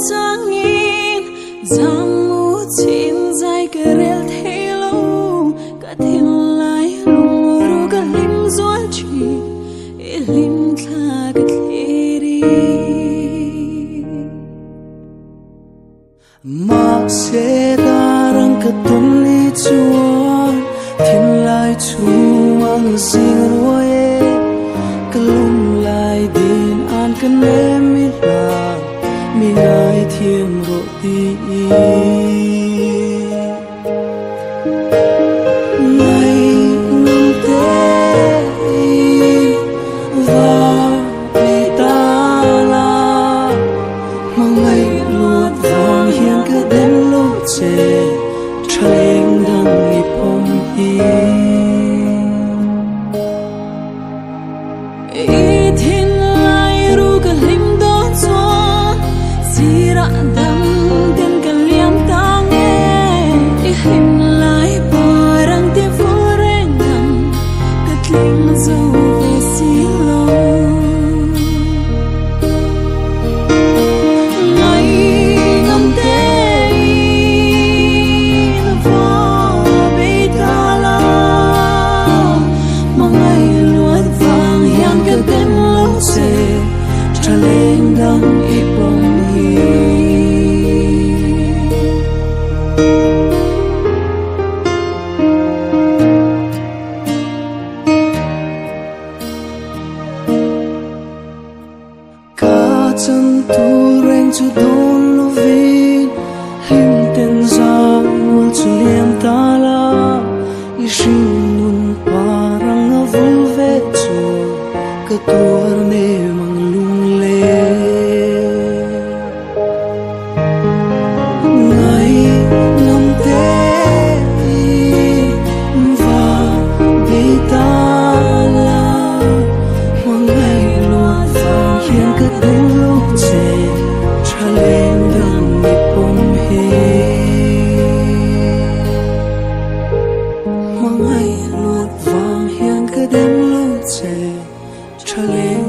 trang in giang mũ chim dài cái rel thế lâu cả thiên lai lùng ru cả lim doa chi lim tha cái thế đi mặc sẽ darang cái tuần lý chuan thiên lai chu mang sinh ruồi cái lùng lai din an cái nem mi la mi ngai thiên ro ti ngày ngâm tế và vì ta là mang ngày luột vàng hiền cứ đến lúc chê tránh đằng nhịp hôm ý thiên lai ru cả lim đón gió xì ra đâm tên cả liam ta nghe ý hình lai bờ răng tiếng phố reng đầm cất lim dâu về xí lâu ngày ngâm tế vô bê ta la mà ngày luột vàng hiang cái tên lâu xê trả lên đằng ít bông hi cả chân tu rèn chu đôn lu vin lim tên giang muôn chu liam ta la i shin nun parang a vul ve chu ka tuar ne mang lung le ngày ngâm tế và bê ta la mang ngày luột vàng hiền cất đến lúc chê trả lên đằng nhịp bông hê mang ngày luột vàng hiền cất đến lúc chê trả lên